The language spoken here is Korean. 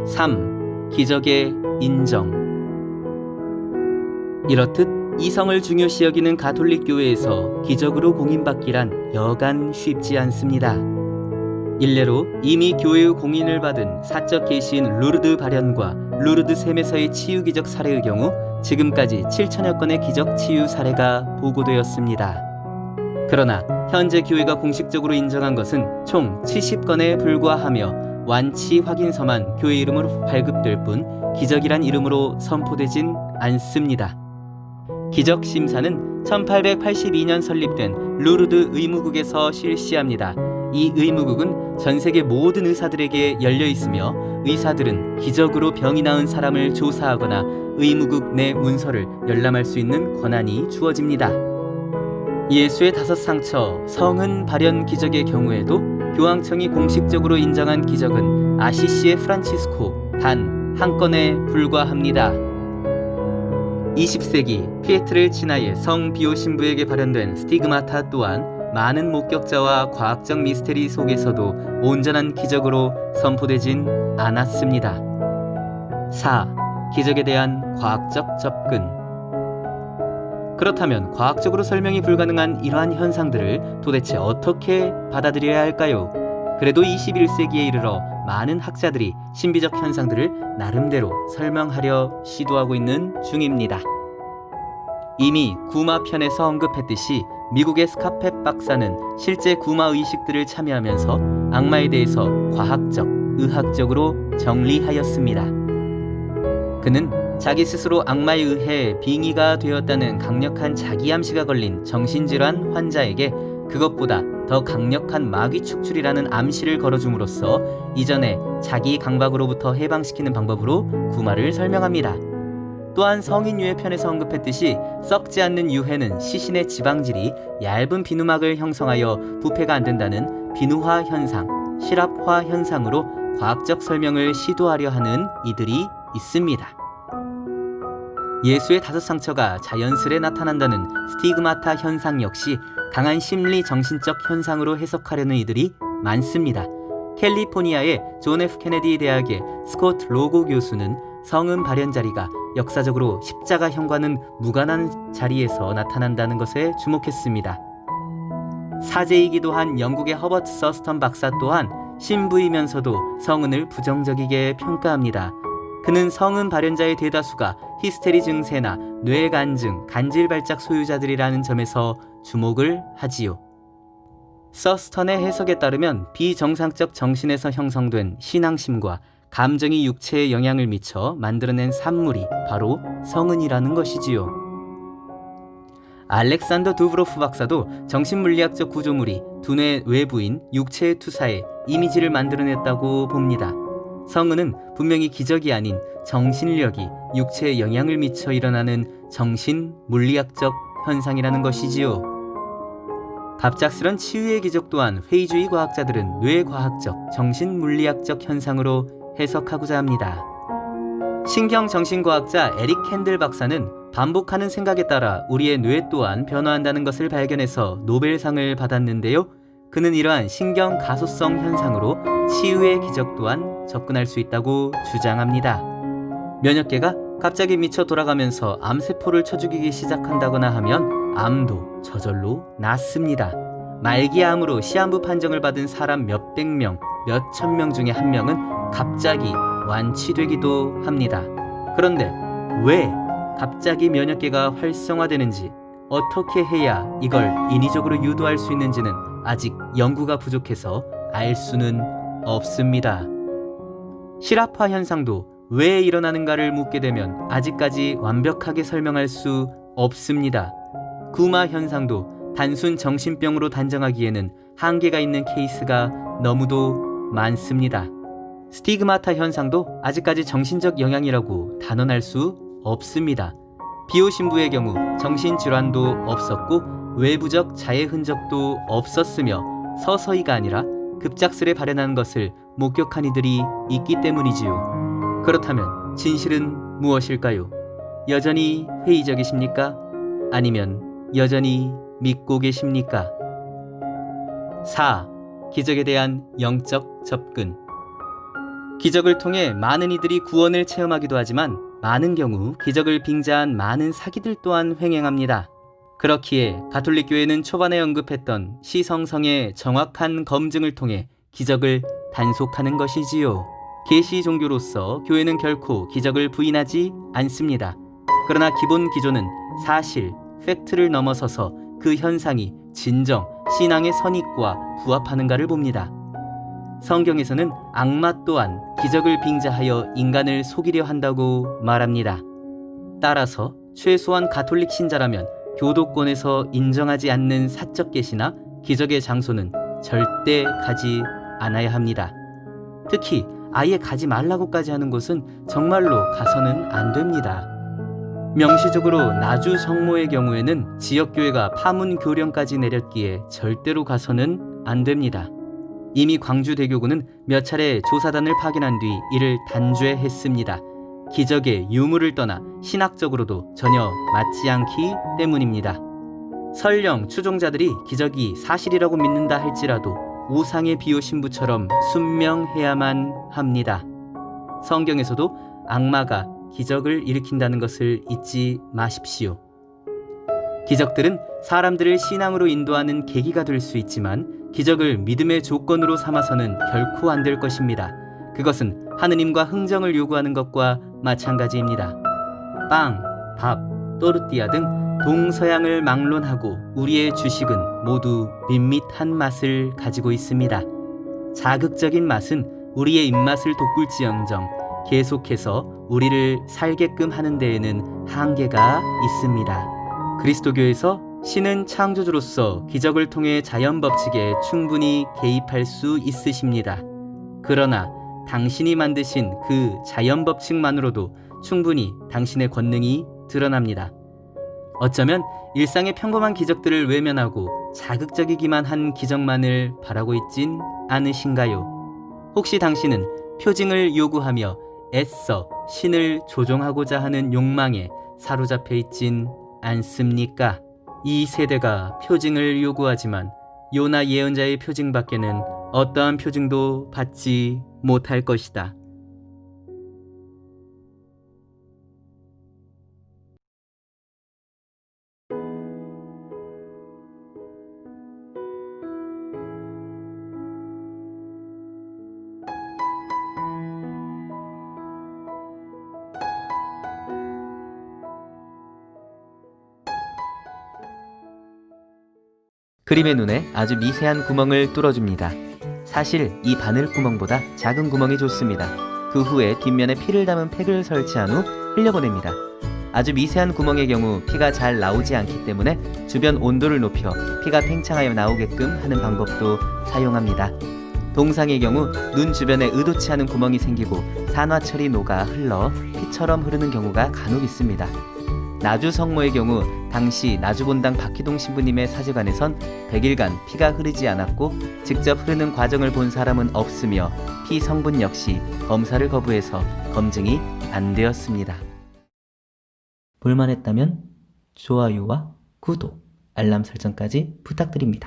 3. 기적의 인정. 이렇듯 이성을 중요시 여기는 가톨릭 교회에서 기적으로 공인받기란 여간 쉽지 않습니다. 일례로 이미 교회의 공인을 받은 사적 계시인 루르드 발현과 루르드 샘에서의 치유 기적 사례의 경우 지금까지 7천여 건의 기적 치유 사례가 보고되었습니다. 그러나 현재 교회가 공식적으로 인정한 것은 총 70건에 불과하며 완치 확인서만 교회 이름으로 발급될 뿐 기적이란 이름으로 선포되진 않습니다. 기적 심사는 1882년 설립된 루르드 의무국에서 실시합니다. 이 의무국은 전 세계 모든 의사들에게 열려 있으며 의사들은 기적으로 병이 나은 사람을 조사하거나 의무국 내 문서를 열람할 수 있는 권한이 주어집니다. 예수의 5 상처, 성은 발현 기적의 경우에도 교황청이 공식적으로 인정한 기적은 아시시의 프란치스코 단 한 건에 불과합니다. 20세기 피에트를 친하의 성 비오 신부에게 발현된 스티그마타 또한 많은 목격자와 과학적 미스테리 속에서도 온전한 기적으로 선포되진 않았습니다. 4. 기적에 대한 과학적 접근. 그렇다면 과학적으로 설명이 불가능한 이러한 현상들을 도대체 어떻게 받아들여야 할까요? 그래도 21세기에 이르러 많은 학자들이 신비적 현상들을 나름대로 설명하려 시도하고 있는 중입니다. 이미 구마 편에서 언급했듯이 미국의 스카펫 박사는 실제 구마 의식들을 참여하면서 악마에 대해서 과학적, 의학적으로 정리하였습니다. 그는 자기 스스로 악마에 의해 빙의가 되었다는 강력한 자기암시가 걸린 정신질환 환자에게 그것보다 더 강력한 마귀 축출이라는 암시를 걸어줌으로써 이전에 자기 강박으로부터 해방시키는 방법으로 구마를 설명합니다. 또한 성인 유해 편에서 언급했듯이 썩지 않는 유해는 시신의 지방질이 얇은 비누막을 형성하여 부패가 안 된다는 비누화 현상, 실압화 현상으로 과학적 설명을 시도하려 하는 이들이 있습니다. 예수의 5 상처가 자연스레 나타난다는 스티그마타 현상 역시 강한 심리 정신적 현상으로 해석하려는 이들이 많습니다. 캘리포니아의 존 F 케네디 대학의 스콧 로고 교수는 성은 발현 자리가 역사적으로 십자가형과는 무관한 자리에서 나타난다는 것에 주목했습니다. 사제이기도 한 영국의 허버트 서스턴 박사 또한 신부이면서도 성은을 부정적이게 평가합니다. 그는 성은 발현자의 대다수가 히스테리 증세나 뇌간증, 간질발작 소유자들이라는 점에서 주목을 하지요. 서스턴의 해석에 따르면 비정상적 정신에서 형성된 신앙심과 감정이 육체에 영향을 미쳐 만들어낸 산물이 바로 성은이라는 것이지요. 알렉산더 두브로프 박사도 정신물리학적 구조물이 두뇌 외부인 육체의 투사에 이미지를 만들어냈다고 봅니다. 성은은 분명히 기적이 아닌 정신력이 육체에 영향을 미쳐 일어나는 정신물리학적 현상이라는 것이지요. 갑작스런 치유의 기적 또한 회의주의 과학자들은 뇌과학적, 정신물리학적 현상으로 해석하고자 합니다. 신경정신과학자 에릭 캔들 박사는 반복하는 생각에 따라 우리의 뇌 또한 변화한다는 것을 발견해서 노벨상을 받았는데요. 그는 이러한 신경 가소성 현상으로 치유의 기적 또한 접근할 수 있다고 주장합니다. 면역계가 갑자기 미쳐 돌아가면서 암세포를 쳐 죽이기 시작한다거나 하면 암도 저절로 낫습니다. 말기암으로 시한부 판정을 받은 사람 몇백 명, 몇천 명 중에 한 명은 갑자기 완치되기도 합니다. 그런데 왜 갑자기 면역계가 활성화되는지, 어떻게 해야 이걸 인위적으로 유도할 수 있는지는 아직 연구가 부족해서 알 수는 없습니다. 실압화 현상도 왜 일어나는가를 묻게 되면 아직까지 완벽하게 설명할 수 없습니다. 구마 현상도 단순 정신병으로 단정하기에는 한계가 있는 케이스가 너무도 많습니다. 스티그마타 현상도 아직까지 정신적 영향이라고 단언할 수 없습니다. 비오 신부의 경우 정신질환도 없었고 외부적 자해 흔적도 없었으며 서서히가 아니라 급작스레 발현한 것을 목격한 이들이 있기 때문이지요. 그렇다면 진실은 무엇일까요? 여전히 회의적이십니까? 아니면 여전히 믿고 계십니까? 4. 기적에 대한 영적 접근. 기적을 통해 많은 이들이 구원을 체험하기도 하지만 많은 경우 기적을 빙자한 많은 사기들 또한 횡행합니다. 그렇기에 가톨릭 교회는 초반에 언급했던 시성성의 정확한 검증을 통해 기적을 단속하는 것이지요. 계시 종교로서 교회는 결코 기적을 부인하지 않습니다. 그러나 기본 기조는 사실, 팩트를 넘어서서 그 현상이 진정 신앙의 선입과 부합하는가를 봅니다. 성경에서는 악마 또한 기적을 빙자하여 인간을 속이려 한다고 말합니다. 따라서 최소한 가톨릭 신자라면 교도권에서 인정하지 않는 사적 계시나 기적의 장소는 절대 가지 않아야 합니다. 특히 아예 가지 말라고까지 하는 곳은 정말로 가서는 안 됩니다. 명시적으로 나주 성모의 경우에는 지역교회가 파문 교령까지 내렸기에 절대로 가서는 안 됩니다. 이미 광주대교구는 몇 차례 조사단을 파견한 뒤 이를 단죄했습니다. 기적의 유무를 떠나 신학적으로도 전혀 맞지 않기 때문입니다. 설령 추종자들이 기적이 사실이라고 믿는다 할지라도 우상의 비유신부처럼 순명해야만 합니다. 성경에서도 악마가 기적을 일으킨다는 것을 잊지 마십시오. 기적들은 사람들을 신앙으로 인도하는 계기가 될 수 있지만 기적을 믿음의 조건으로 삼아서는 결코 안 될 것입니다. 그것은 하느님과 흥정을 요구하는 것과 마찬가지입니다. 빵, 밥, 또르띠아 등 동서양을 막론하고 우리의 주식은 모두 밋밋한 맛을 가지고 있습니다. 자극적인 맛은 우리의 입맛을 돋굴지언정 계속해서 우리를 살게끔 하는 데에는 한계가 있습니다. 그리스도교에서 신은 창조주로서 기적을 통해 자연 법칙에 충분히 개입할 수 있으십니다. 그러나 당신이 만드신 그 자연 법칙만으로도 충분히 당신의 권능이 드러납니다. 어쩌면 일상의 평범한 기적들을 외면하고 자극적이기만 한 기적만을 바라고 있진 않으신가요? 혹시 당신은 표징을 요구하며 애써 신을 조종하고자 하는 욕망에 사로잡혀 있진 않습니까? 이 세대가 표징을 요구하지만 요나 예언자의 표징밖에는 어떠한 표징도 받지 못할 것이다. 그림의 눈에 아주 미세한 구멍을 뚫어줍니다. 사실 이 바늘 구멍보다 작은 구멍이 좋습니다. 그 후에 뒷면에 피를 담은 팩을 설치한 후 흘려보냅니다. 아주 미세한 구멍의 경우 피가 잘 나오지 않기 때문에 주변 온도를 높여 피가 팽창하여 나오게끔 하는 방법도 사용합니다. 동상의 경우 눈 주변에 의도치 않은 구멍이 생기고 산화철이 녹아 흘러 피처럼 흐르는 경우가 간혹 있습니다. 나주 성모의 경우 당시 나주본당 박희동 신부님의 사제관에선 100일간 피가 흐르지 않았고 직접 흐르는 과정을 본 사람은 없으며 피 성분 역시 검사를 거부해서 검증이 안 되었습니다. 볼만했다면 좋아요와 구독, 알람 설정까지 부탁드립니다.